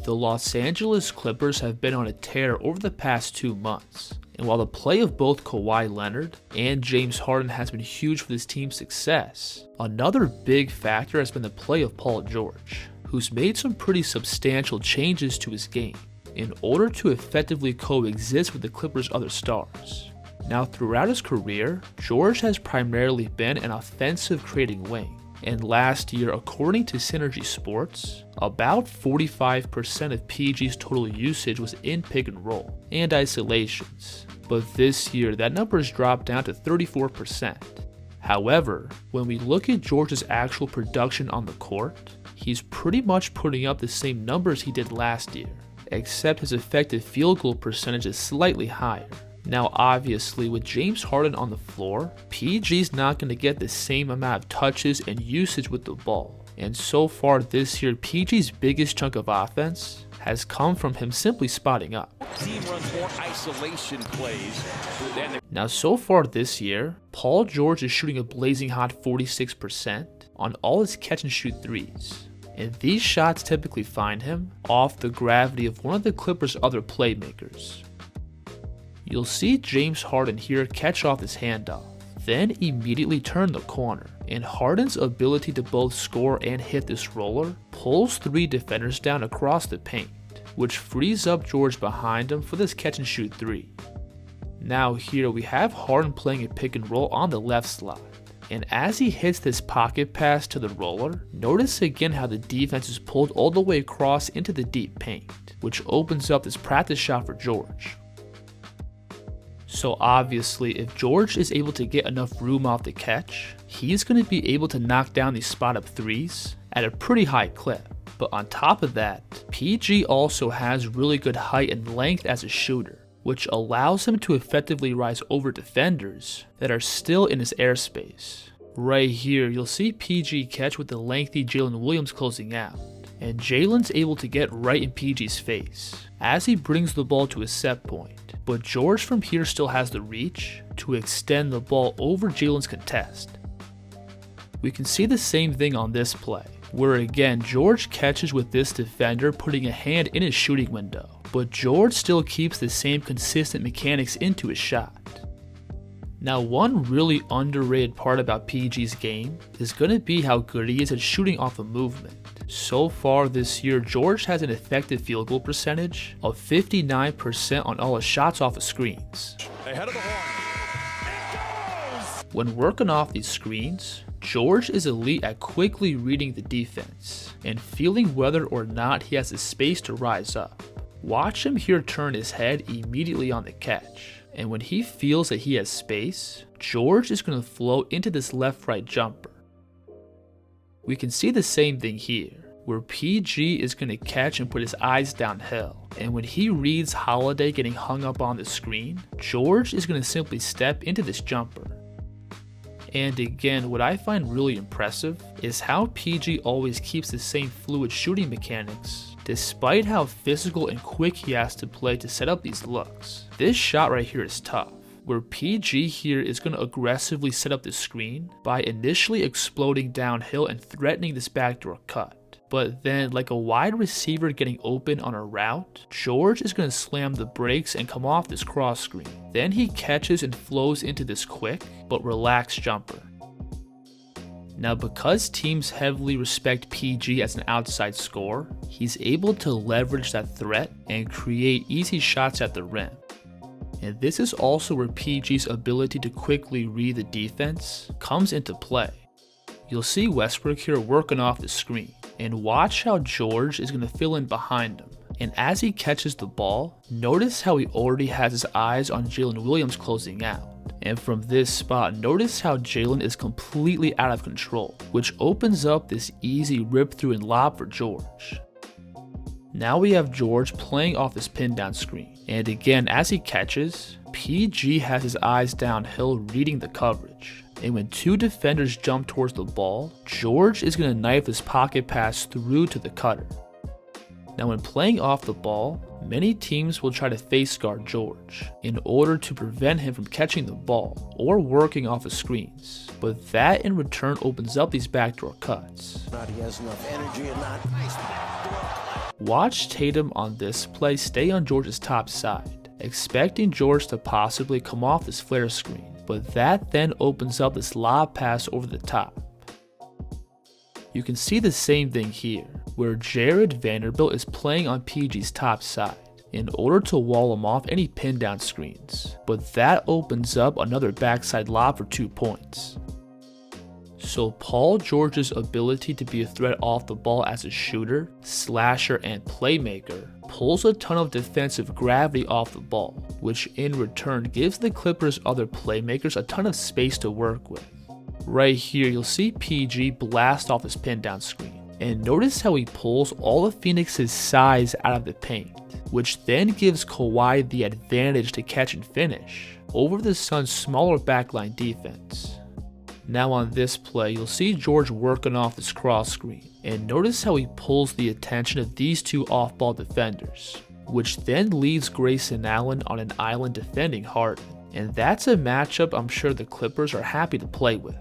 The Los Angeles Clippers have been on a tear over the past 2 months, and while the play of both Kawhi Leonard and James Harden has been huge for this team's success, another big factor has been the play of Paul George, who's made some pretty substantial changes to his game in order to effectively coexist with the Clippers' other stars. Now, throughout his career, George has primarily been an offensive creating wing, and last year, according to Synergy Sports, about 45% of PG's total usage was in pick and roll and isolations, but this year that number has dropped down to 34%. However, when we look at George's actual production on the court, he's pretty much putting up the same numbers he did last year, except his effective field goal percentage is slightly higher. Now obviously, with James Harden on the floor, PG's not going to get the same amount of touches and usage with the ball. And so far this year, PG's biggest chunk of offense has come from him simply spotting up. Team runs more isolation plays than Now so far this year, Paul George is shooting a blazing hot 46% on all his catch and shoot threes. And these shots typically find him off the gravity of one of the Clippers' other playmakers. You'll see James Harden here catch off this handoff, then immediately turn the corner, and Harden's ability to both score and hit this roller pulls 3 defenders down across the paint, which frees up George behind him for this catch and shoot 3. Now here we have Harden playing a pick and roll on the left slot, and as he hits this pocket pass to the roller, notice again how the defense is pulled all the way across into the deep paint, which opens up this practice shot for George. So obviously, if George is able to get enough room off the catch, he's going to be able to knock down these spot-up threes at a pretty high clip. But on top of that, PG also has really good height and length as a shooter, which allows him to effectively rise over defenders that are still in his airspace. Right here, you'll see PG catch with the lengthy Jalen Williams closing out, and Jalen's able to get right in PG's face as he brings the ball to his set point. But George from here still has the reach to extend the ball over Jalen's contest. We can see the same thing on this play, where again George catches with this defender putting a hand in his shooting window, but George still keeps the same consistent mechanics into his shot. Now, one really underrated part about PG's game is going to be how good he is at shooting off of movement. So far this year, George has an effective field goal percentage of 59% on all his shots off of screens. ahead of the horn. When working off these screens, George is elite at quickly reading the defense and feeling whether or not he has the space to rise up. Watch him here turn his head immediately on the catch, and when he feels that he has space, George is going to float into this left-right jumper. We can see the same thing here, where PG is going to catch and put his eyes downhill, and when he reads Holiday getting hung up on the screen, George is going to simply step into this jumper. And again, what I find really impressive is how PG always keeps the same fluid shooting mechanics, despite how physical and quick he has to play to set up these looks. This shot right here is tough, where PG here is going to aggressively set up the screen by initially exploding downhill and threatening this backdoor cut. But then, like a wide receiver getting open on a route, George is going to slam the brakes and come off this cross screen. Then he catches and flows into this quick but relaxed jumper. Now, because teams heavily respect PG as an outside scorer, he's able to leverage that threat and create easy shots at the rim. And this is also where PG's ability to quickly read the defense comes into play. You'll see Westbrook here working off the screen, and watch how George is going to fill in behind him. And as he catches the ball, notice how he already has his eyes on Jalen Williams closing out. And from this spot, notice how Jalen is completely out of control, which opens up this easy rip through and lob for George. Now we have George playing off this pin down screen, and again as he catches, PG has his eyes downhill reading the coverage. And when 2 defenders jump towards the ball, George is going to knife this pocket pass through to the cutter. Now when playing off the ball, many teams will try to face guard George in order to prevent him from catching the ball or working off of screens, but that in return opens up these backdoor cuts. He has enough energy and not. Nice backdoor cut. Watch Tatum on this play stay on George's top side, expecting George to possibly come off this flare screen, but that then opens up this lob pass over the top. You can see the same thing here, where Jared Vanderbilt is playing on PG's top side in order to wall him off any pin down screens, but that opens up another backside lob for 2 points. So Paul George's ability to be a threat off the ball as a shooter, slasher, and playmaker pulls a ton of defensive gravity off the ball, which in return gives the Clippers' other playmakers a ton of space to work with. Right here you'll see PG blast off this pin down screen, and notice how he pulls all of Phoenix's size out of the paint, which then gives Kawhi the advantage to catch and finish over the Suns' smaller backline defense. Now on this play, you'll see George working off this cross screen, and notice how he pulls the attention of these two off-ball defenders, which then leaves Grayson Allen on an island defending Harden, and that's a matchup I'm sure the Clippers are happy to play with.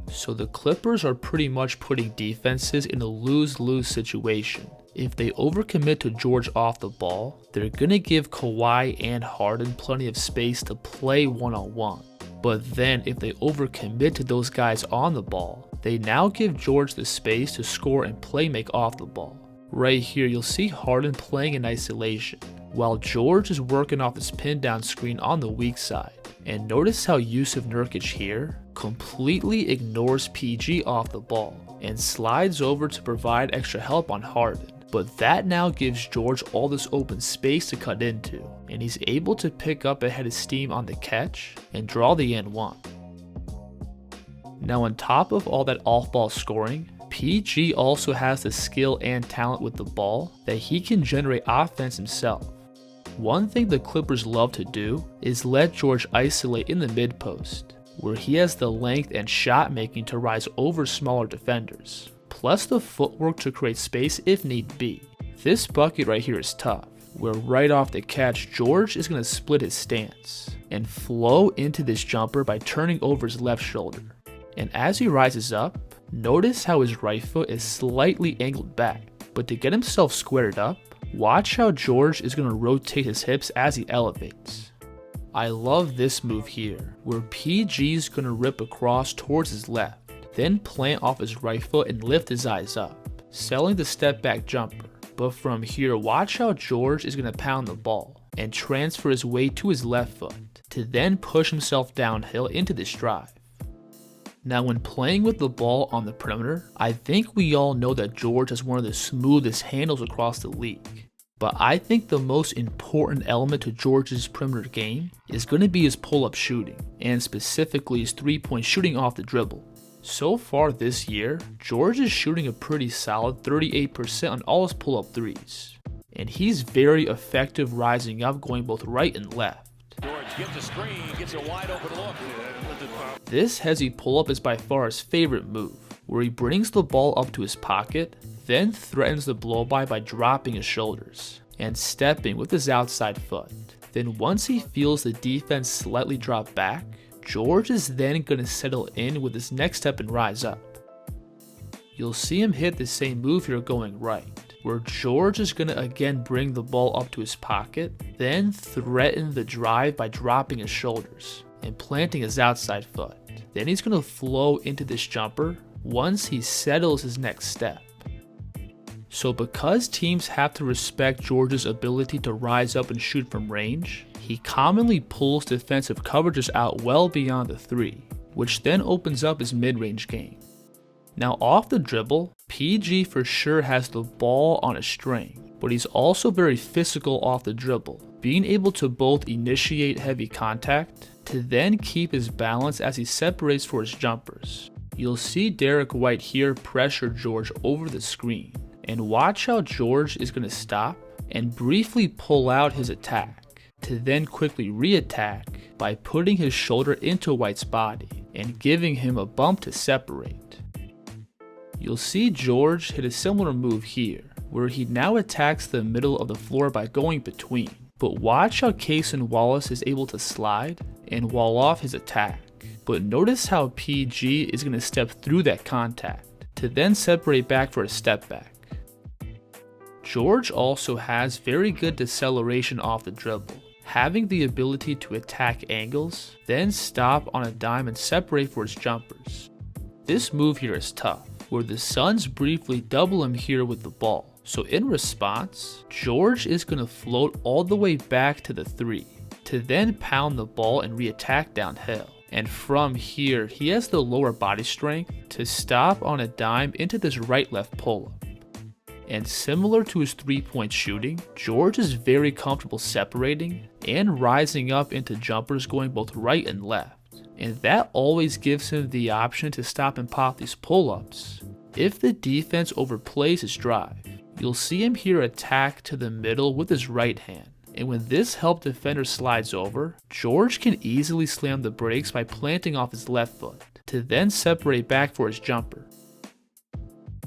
So the Clippers are pretty much putting defenses in a lose-lose situation. If they overcommit to George off the ball, they're gonna give Kawhi and Harden plenty of space to play one-on-one. But then if they overcommit to those guys on the ball, they now give George the space to score and play make off the ball. Right here you'll see Harden playing in isolation, while George is working off his pin down screen on the weak side. And notice how Jusuf Nurkic here completely ignores PG off the ball and slides over to provide extra help on Harden. But that now gives George all this open space to cut into, and he's able to pick up a head of steam on the catch and draw the N1. Now on top of all that off-ball scoring, PG also has the skill and talent with the ball that he can generate offense himself. One thing the Clippers love to do is let George isolate in the mid-post, where he has the length and shot making to rise over smaller defenders, plus the footwork to create space if need be. This bucket right here is tough, where right off the catch George is going to split his stance and flow into this jumper by turning over his left shoulder. And as he rises up, notice how his right foot is slightly angled back, but to get himself squared up, watch how George is going to rotate his hips as he elevates. I love this move here, where PG's going to rip across towards his left, then plant off his right foot and lift his eyes up, selling the step back jumper. But from here, watch how George is going to pound the ball and transfer his weight to his left foot to then push himself downhill into this drive. Now when playing with the ball on the perimeter, I think we all know that George has one of the smoothest handles across the league. But I think the most important element to George's perimeter game is going to be his pull-up shooting, and specifically his three-point shooting off the dribble. So far this year, George is shooting a pretty solid 38% on all his pull-up threes, and he's very effective rising up, going both right and left. George gets a screen, gets a wide open look. This hezzy pull-up is by far his favorite move, where he brings the ball up to his pocket, then threatens the blow-by by dropping his shoulders and stepping with his outside foot. Then once he feels the defense slightly drop back, George is then going to settle in with his next step and rise up. You'll see him hit the same move here going right, where George is going to again bring the ball up to his pocket, then threaten the drive by dropping his shoulders and planting his outside foot. Then he's going to flow into this jumper once he settles his next step. So because teams have to respect George's ability to rise up and shoot from range, he commonly pulls defensive coverages out well beyond the three, which then opens up his mid-range game. Now off the dribble, PG for sure has the ball on a string, but he's also very physical off the dribble, being able to both initiate heavy contact to then keep his balance as he separates for his jumpers. You'll see Derek White here pressure George over the screen, and watch how George is going to stop and briefly pull out his attack, to then quickly re-attack by putting his shoulder into White's body and giving him a bump to separate. You'll see George hit a similar move here, where he now attacks the middle of the floor by going between, but watch how Cason Wallace is able to slide and wall off his attack. But notice how PG is going to step through that contact to then separate back for a step back. George also has very good deceleration off the dribble, having the ability to attack angles, then stop on a dime and separate for his jumpers. This move here is tough, where the Suns briefly double him here with the ball. So in response, George is going to float all the way back to the 3, to then pound the ball and re-attack downhill. And from here, he has the lower body strength to stop on a dime into this right-left pull-up. And similar to his 3-point shooting, George is very comfortable separating and rising up into jumpers going both right and left. And that always gives him the option to stop and pop these pull-ups. If the defense overplays his drive, you'll see him here attack to the middle with his right hand. And when this help defender slides over, George can easily slam the brakes by planting off his left foot, to then separate back for his jumper.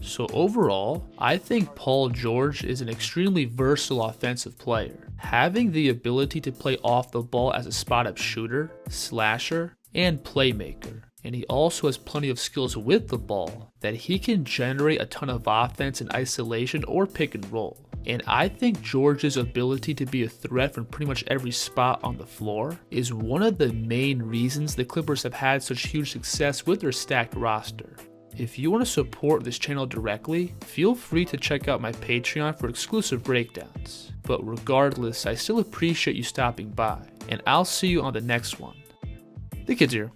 So overall, I think Paul George is an extremely versatile offensive player, having the ability to play off the ball as a spot-up shooter, slasher, and playmaker. And he also has plenty of skills with the ball that he can generate a ton of offense in isolation or pick and roll. And I think George's ability to be a threat from pretty much every spot on the floor is one of the main reasons the Clippers have had such huge success with their stacked roster. If you want to support this channel directly, feel free to check out my Patreon for exclusive breakdowns. But regardless, I still appreciate you stopping by, and I'll see you on the next one. The Kids here.